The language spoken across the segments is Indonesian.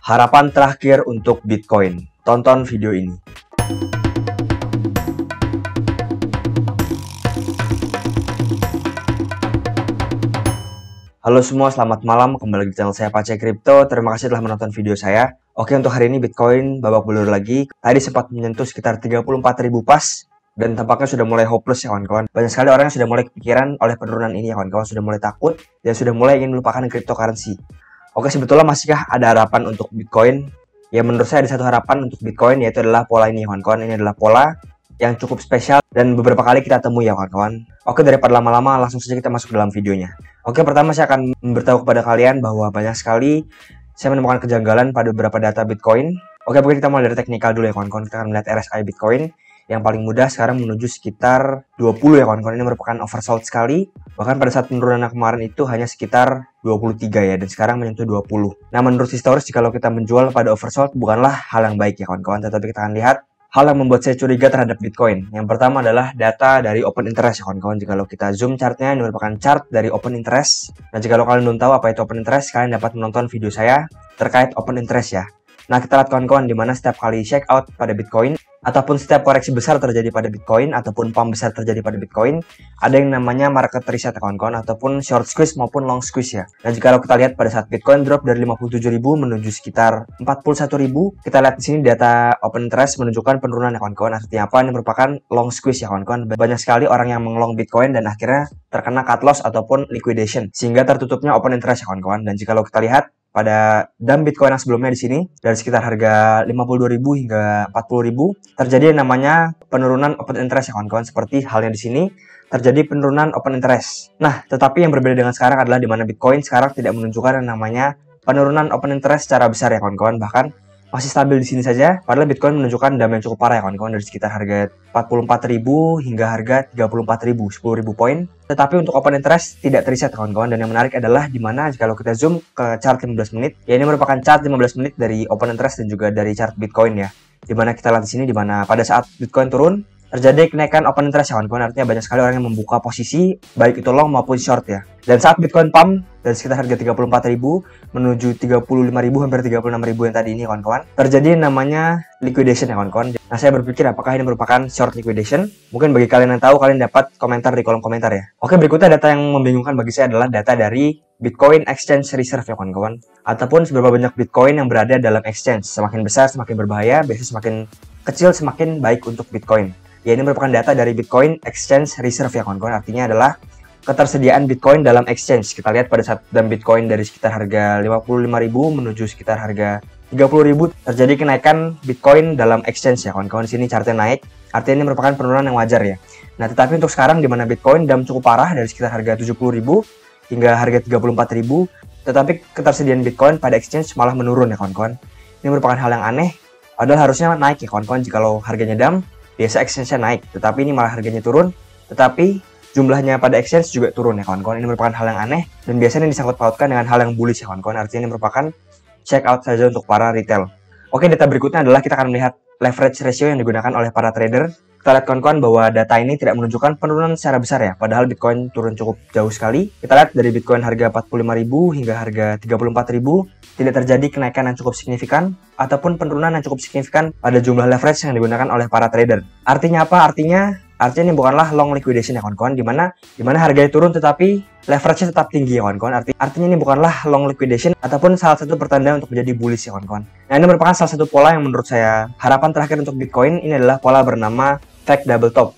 Harapan terakhir untuk Bitcoin. Tonton video ini. Halo semua, selamat malam. Kembali lagi di channel saya Pace Crypto. Terima kasih telah menonton video saya. Oke, untuk hari ini Bitcoin babak belur lagi. Tadi sempat menyentuh sekitar 34.000 pas. Dan tampaknya sudah mulai hopeless ya kawan-kawan. Banyak sekali orang yang sudah mulai kepikiran oleh penurunan ini ya kawan-kawan. Sudah mulai takut dan sudah mulai ingin melupakan cryptocurrency. Oke, sebetulnya masihkah ada harapan untuk Bitcoin? Ya, menurut saya ada satu harapan untuk Bitcoin, yaitu adalah pola ini kawan-kawan. Ini adalah pola yang cukup spesial dan beberapa kali kita temui ya kawan-kawan. Oke, daripada lama-lama langsung saja kita masuk ke dalam videonya. Oke, pertama saya akan memberitahu kepada kalian bahwa banyak sekali saya menemukan kejanggalan pada beberapa data Bitcoin. Oke, mungkin kita mulai dari teknikal dulu ya kawan-kawan. Kita akan melihat RSI Bitcoin. Yang paling mudah sekarang menuju sekitar 20 ya kawan-kawan. Ini merupakan oversold sekali. Bahkan pada saat penurunan kemarin itu hanya sekitar 23 ya. Dan sekarang menyentuh 20. Nah, menurut historis jika kita menjual pada oversold bukanlah hal yang baik ya kawan-kawan. Tetapi kita akan lihat hal yang membuat saya curiga terhadap Bitcoin. Yang pertama adalah data dari open interest ya kawan-kawan. Jika kita zoom chartnya, ini merupakan chart dari open interest. Nah, jika kalian belum tahu apa itu open interest, kalian dapat menonton video saya terkait open interest ya. Nah, kita lihat kawan-kawan di mana setiap kali check out pada Bitcoin ataupun setiap koreksi besar terjadi pada Bitcoin ataupun pump besar terjadi pada Bitcoin, ada yang namanya market reset kawan-kawan ataupun short squeeze maupun long squeeze ya. Nah, jika kita lihat pada saat Bitcoin drop dari 57.000 menuju sekitar 41.000, kita lihat di sini data open interest menunjukkan penurunan ya kawan-kawan. Artinya apa? Ini merupakan long squeeze ya kawan-kawan. Banyak sekali orang yang menglong Bitcoin dan akhirnya terkena cut loss ataupun liquidation sehingga tertutupnya open interest ya kawan-kawan. Dan jika kita lihat pada dump Bitcoin yang sebelumnya di sini dari sekitar harga 52.000 hingga 40.000 terjadi yang namanya penurunan open interest ya kawan-kawan, seperti halnya di sini terjadi penurunan open interest. Nah, tetapi yang berbeda dengan sekarang adalah di mana Bitcoin sekarang tidak menunjukkan yang namanya penurunan open interest secara besar ya kawan-kawan, bahkan masih stabil di sini saja. Padahal Bitcoin menunjukkan damage yang cukup parah ya kawan-kawan, dari sekitar harga 44.000 hingga harga 34.000, 10.000 poin. Tetapi untuk open interest tidak terreset kawan-kawan. Dan yang menarik adalah di mana kalau kita zoom ke chart 15 menit, ya ini merupakan chart 15 menit dari open interest dan juga dari chart Bitcoin ya. Di mana kita lihat di sini di mana pada saat Bitcoin turun terjadi kenaikan open interest ya kawan-kawan. Artinya banyak sekali orang yang membuka posisi baik itu long maupun short ya. Dan saat Bitcoin pump dari sekitar harga 34.000 menuju 35.000 hampir 36.000 yang tadi ini kawan-kawan, terjadi namanya liquidation ya kawan-kawan. Nah, saya berpikir apakah ini merupakan short liquidation? Mungkin bagi kalian yang tahu, kalian dapat komentar di kolom komentar ya. Oke, berikutnya data yang membingungkan bagi saya adalah data dari Bitcoin Exchange Reserve ya kawan-kawan, ataupun seberapa banyak Bitcoin yang berada dalam exchange. Semakin besar semakin berbahaya, biasanya semakin kecil semakin baik untuk Bitcoin. Ya, ini merupakan data dari Bitcoin Exchange Reserve ya kawan-kawan. Artinya adalah ketersediaan Bitcoin dalam exchange. Kita lihat pada saat dump Bitcoin dari sekitar harga 55.000 menuju sekitar harga 30.000 terjadi kenaikan Bitcoin dalam exchange ya kawan-kawan. Di sini chartnya naik. Artinya ini merupakan penurunan yang wajar ya. Nah, tetapi untuk sekarang di mana Bitcoin dump cukup parah dari sekitar harga 70.000 hingga harga 34.000, tetapi ketersediaan Bitcoin pada exchange malah menurun ya kawan-kawan. Ini merupakan hal yang aneh. Padahal harusnya naik ya kawan-kawan jika harganya dump. Biasa exchange-nya naik, tetapi ini malah harganya turun, tetapi jumlahnya pada exchange juga turun ya kawan-kawan. Ini merupakan hal yang aneh, dan biasanya disangkut pautkan dengan hal yang bullish ya kawan-kawan. Artinya ini merupakan check out saja untuk para retail. Oke, data berikutnya adalah kita akan melihat leverage ratio yang digunakan oleh para trader. Kita lihat kawan-kawan bahwa data ini tidak menunjukkan penurunan secara besar ya, padahal Bitcoin turun cukup jauh sekali. Kita lihat dari Bitcoin harga 45.000 hingga harga 34.000 tidak terjadi kenaikan yang cukup signifikan ataupun penurunan yang cukup signifikan pada jumlah leverage yang digunakan oleh para trader. Artinya apa? Artinya ini bukanlah long liquidation ya kawan-kawan, di mana harganya turun tetapi leverage-nya tetap tinggi ya kawan-kawan. Artinya ini bukanlah long liquidation ataupun salah satu pertanda untuk menjadi bullish ya kawan-kawan. Nah, ini merupakan salah satu pola yang menurut saya harapan terakhir untuk Bitcoin. Ini adalah pola bernama fake double top.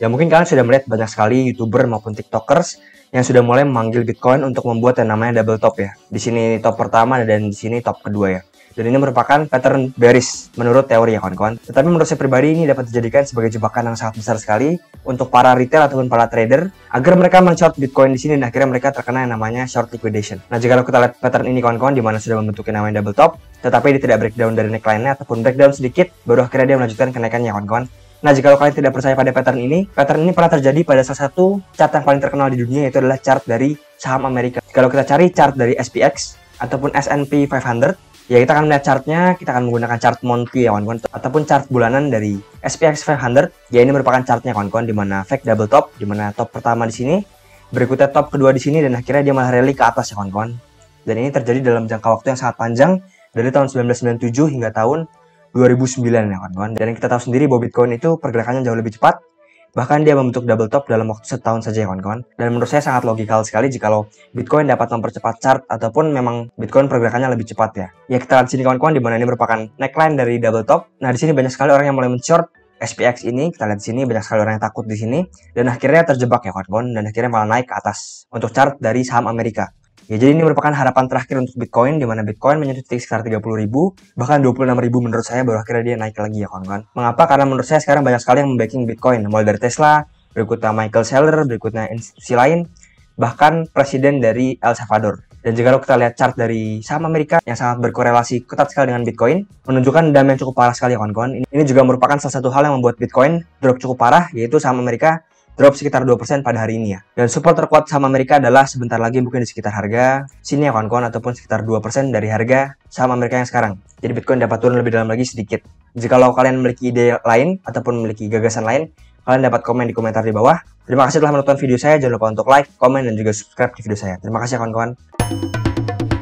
Ya, mungkin kalian sudah melihat banyak sekali YouTuber maupun TikTokers yang sudah mulai memanggil Bitcoin untuk membuat yang namanya double top ya. Di sini top pertama dan di sini top kedua ya. Dan ini merupakan pattern bearish menurut teori ya kawan-kawan. Tetapi menurut saya pribadi ini dapat dijadikan sebagai jebakan yang sangat besar sekali untuk para retail ataupun para trader agar mereka men-short Bitcoin di sini dan akhirnya mereka terkena yang namanya short liquidation. Nah, jika kita lihat pattern ini kawan-kawan di mana sudah membentuk yang namanya double top, tetapi dia tidak breakdown dari neckline-nya ataupun breakdown sedikit, baru akhirnya dia melanjutkan kenaikannya kawan-kawan. Nah, jika kalian tidak percaya pada pattern ini pernah terjadi pada salah satu chart yang paling terkenal di dunia, yaitu adalah chart dari saham Amerika. Kalau kita cari chart dari SPX ataupun S&P 500, ya kita akan melihat chartnya, kita akan menggunakan chart monthly ya kawan-kawan, ataupun chart bulanan dari SPX 500. Ya, ini merupakan chartnya kawan-kawan, di mana fake double top, di mana top pertama di sini, berikutnya top kedua di sini, dan akhirnya dia malah rally ke atas ya kawan-kawan. Dan ini terjadi dalam jangka waktu yang sangat panjang, dari tahun 1997 hingga tahun 2009 ya kawan-kawan. Dan kita tahu sendiri bahwa Bitcoin itu pergerakannya jauh lebih cepat. Bahkan dia membentuk double top dalam waktu setahun saja ya kawan-kawan. Dan menurut saya sangat logikal sekali jikalau Bitcoin dapat mempercepat chart ataupun memang Bitcoin pergerakannya lebih cepat ya. Ya kita lihat sini kawan-kawan, di mana ini merupakan neckline dari double top. Nah di sini banyak sekali orang yang mulai men-short SPX ini. Kita lihat di sini banyak sekali orang yang takut di sini dan akhirnya terjebak ya kawan-kawan, dan akhirnya malah naik ke atas untuk chart dari saham Amerika. Ya, jadi ini merupakan harapan terakhir untuk Bitcoin, di mana Bitcoin menyentuh titik sekitar 30.000, bahkan 26.000 menurut saya, baru akhirnya dia naik lagi ya kawan-kawan. Mengapa? Karena menurut saya sekarang banyak sekali yang membacking Bitcoin, mulai dari Tesla, berikutnya Michael Saylor, berikutnya institusi lain, bahkan presiden dari El Salvador. Dan jika kita lihat chart dari saham Amerika yang sangat berkorelasi ketat sekali dengan Bitcoin, menunjukkan dam yang cukup parah sekali ya kawan-kawan. Ini juga merupakan salah satu hal yang membuat Bitcoin drop cukup parah, yaitu saham Amerika drop sekitar 2% pada hari ini ya. Dan support terkuat saham Amerika adalah sebentar lagi mungkin di sekitar harga sini ya kawan-kawan, ataupun sekitar 2% dari harga saham Amerika yang sekarang. Jadi Bitcoin dapat turun lebih dalam lagi sedikit. Jikalau kalian memiliki ide lain ataupun memiliki gagasan lain, kalian dapat komen di komentar di bawah. Terima kasih telah menonton video saya. Jangan lupa untuk like, komen, dan juga subscribe di video saya. Terima kasih kawan-kawan.